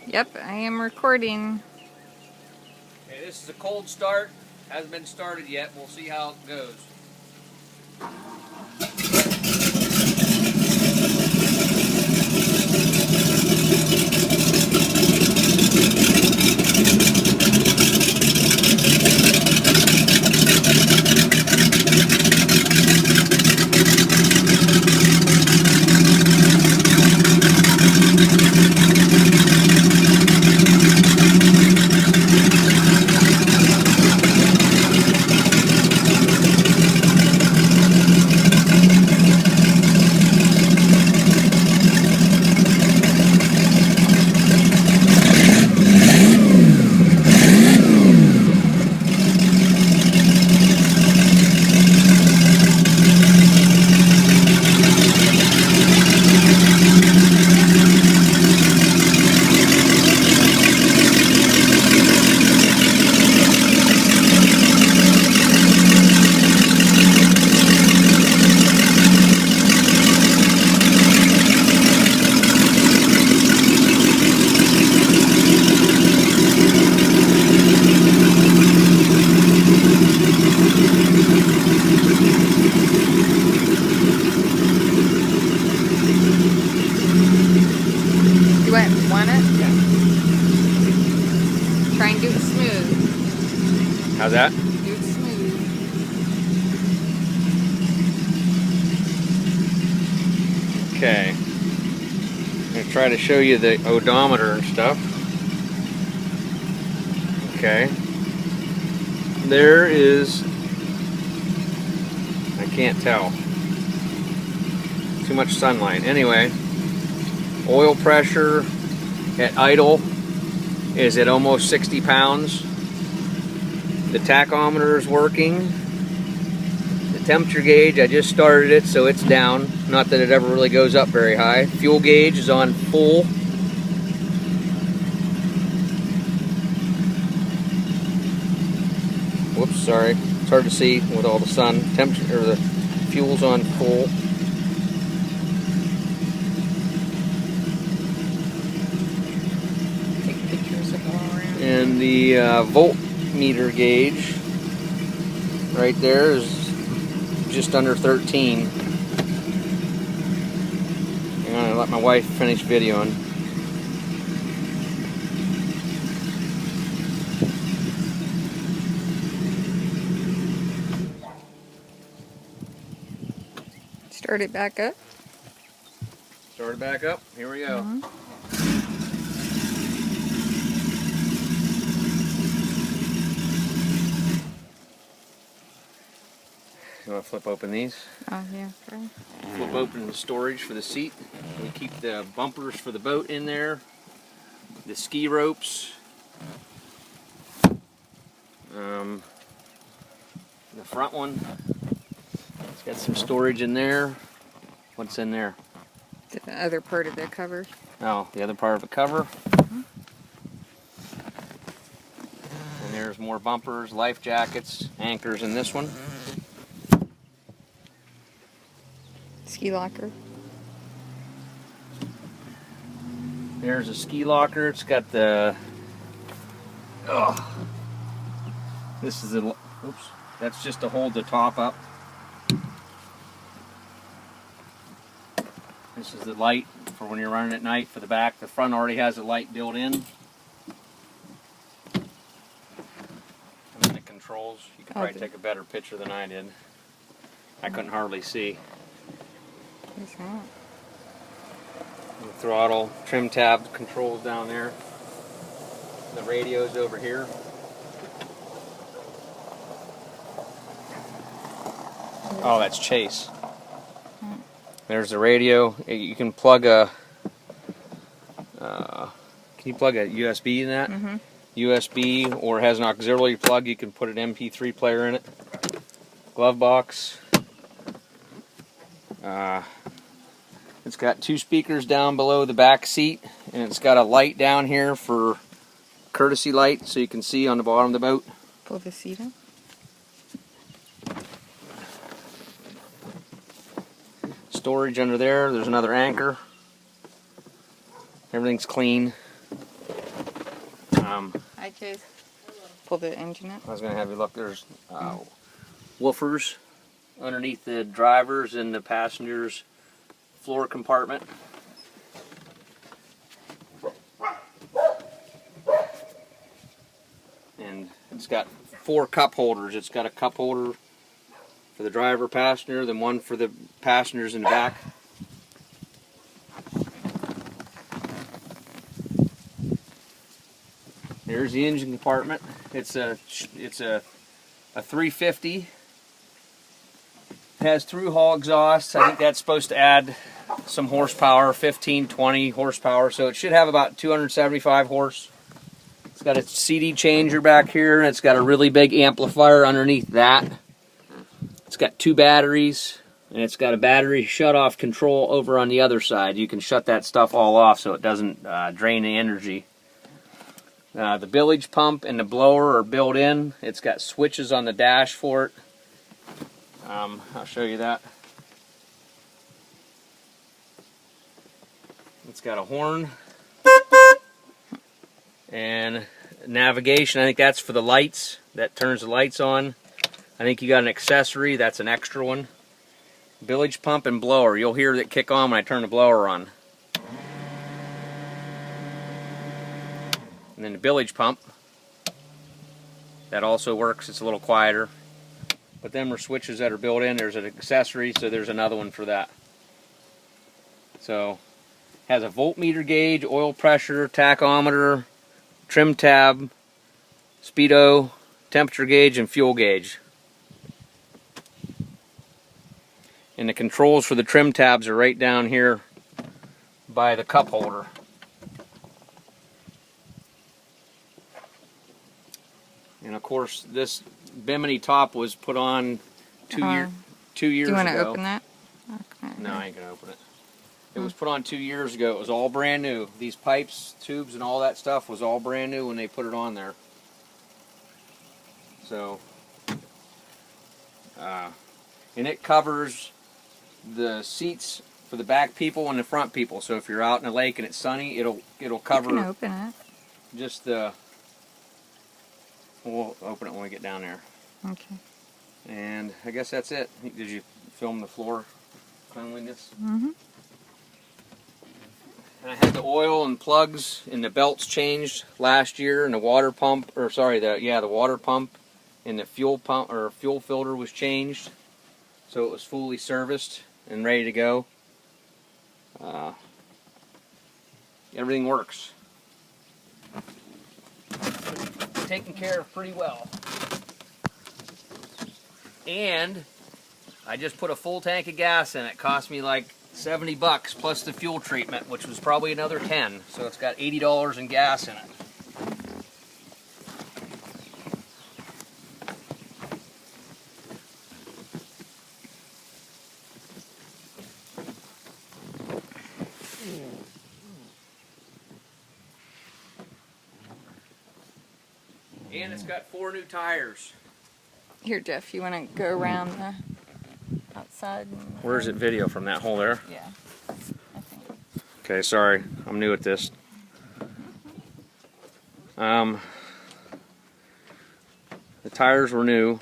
Yep, I am recording. Okay, this is a cold start. Hasn't been started yet. We'll see how it goes. You want it? Yeah. Try and do it smooth. How's that? Do it smooth. Okay. I'm going to try to show you the odometer and stuff. Okay. There is... I can't tell. Too much sunlight. Anyway, oil pressure at idle is at almost 60 pounds. The tachometer is working. The temperature gauge, I just started it, so it's down. Not that it ever really goes up very high. Fuel gauge is on full. Whoops, sorry. It's hard to see with all the sun. Temperature, or the fuel's on full. Take pictures of all around. And the voltmeter gauge right there is just under 13. I'm gonna let my wife finish videoing. Start it back up. Start it back up. Here we go. You want to flip open these? Oh, yeah. Okay. Flip open the storage for the seat. We keep the bumpers for the boat in there. The ski ropes. The front one. It's got some storage in there. What's in there? The other part of the cover. Oh, the other part of the cover. And there's more bumpers, life jackets, anchors in this one. Ski locker. There's a ski locker. It's got the... This is the... Oops. That's just to hold the top up. This is the light for when you're running at night for the back. The front already has a light built in. And then the controls. You could probably take a better picture than I did. I couldn't hardly see. What's that? The throttle, trim tab controls down there. The radio's over here. Oh, that's Chase. There's the radio. You can plug a... can you plug a USB in that? Mm-hmm. USB, or it has an auxiliary plug. You can put an MP3 player in it. Glove box. It's got 2 speakers down below the back seat, and it's got a light down here for courtesy light, so you can see on the bottom of the boat. Pull the seat up. Storage under there. There's another anchor. Everything's clean. Hi, Chase. Pull the engine up. I was going to have you look. There's woofers underneath the driver's and the passenger's floor compartment. And it's got 4 cup holders. It's got a cup holder for the driver, passenger, then one for the passengers in the back. There's the engine compartment. It's a 350. It has through hull exhaust. I think that's supposed to add some horsepower, 15, 20 horsepower. So it should have about 275 horse. It's got a CD changer back here, and it's got a really big amplifier underneath that. It's got 2 batteries, and it's got a battery shut-off control over on the other side. You can shut that stuff all off so it doesn't drain the energy. The bilge pump and the blower are built in. It's got switches on the dash for it. I'll show you that. It's got a horn and navigation. I think that's for the lights. That turns the lights on. I think you got an accessory. That's an extra one. Bilge pump and blower. You'll hear that kick on when I turn the blower on. And then the bilge pump. That also works. It's a little quieter. But them are switches that are built in. There's an accessory, so there's another one for that. So, has a voltmeter gauge, oil pressure, tachometer, trim tab, speedo, temperature gauge, and fuel gauge. And the controls for the trim tabs are right down here by the cup holder. And of course, this Bimini top was put on 2 years ago. Do you want to open that? Okay. No, I ain't gonna open it. It was put on 2 years ago. It was all brand new. These pipes, tubes, and all that stuff was all brand new when they put it on there. So, and it covers the seats for the back people and the front people. So if you're out in the lake and it's sunny, it'll cover. You can open it. Just the. We'll open it when we get down there. Okay. And I guess that's it. Did you film the floor cleanliness? Mm-hmm. And I had the oil and plugs and the belts changed last year, and the water pump, or sorry, the water pump and the fuel pump or fuel filter was changed, so it was fully serviced and ready to go. Everything works. Taken care of pretty well. And I just put a full tank of gas in it. Cost me like $70 plus the fuel treatment, which was probably another 10. So it's got $80 in gas in it. And it's got 4 new tires. Here, Jeff, you want to go around the outside? Where's it video from that hole there? Yeah. I think. Okay, sorry. I'm new at this. The tires were new.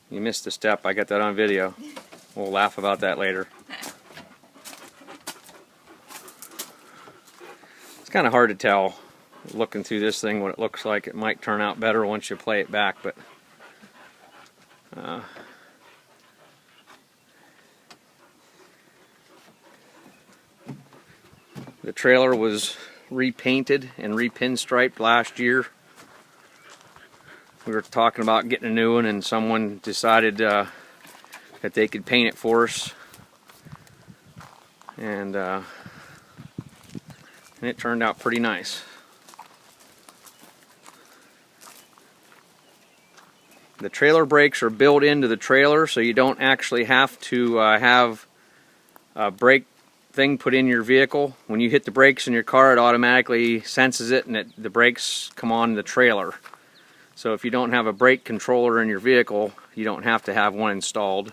You missed a step. I got that on video. We'll laugh about that later. It's kind of hard to tell looking through this thing what it looks like. It might turn out better once you play it back, but the trailer was repainted and repinstriped last year. We were talking about getting a new one, and someone decided that they could paint it for us, and it turned out pretty nice. The trailer brakes are built into the trailer, so you don't actually have to have a brake thing put in your vehicle. When you hit the brakes in your car, it automatically senses it, and the brakes come on the trailer. So if you don't have a brake controller in your vehicle, you don't have to have one installed,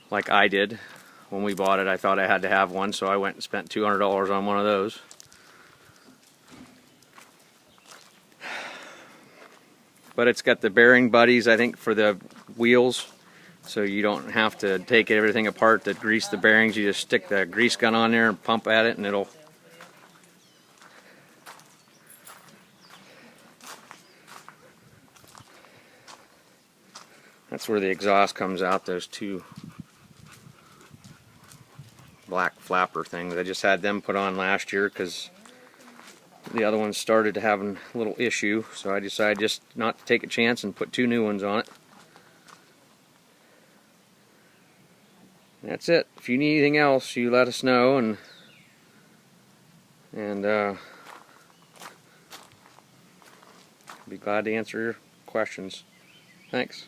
like I did. When we bought it, I thought I had to have one, so I went and spent $200 on one of those. but it's got the bearing buddies, I think, for the wheels, so you don't have to take everything apart to grease the bearings. You just stick the grease gun on there and pump at it, and it'll... That's where the exhaust comes out, those two black flapper things. I just had them put on last year because the other ones started to have a little issue, so I decided just not to take a chance and put two new ones on it. That's it. If you need anything else, you let us know, and be glad to answer your questions. Thanks.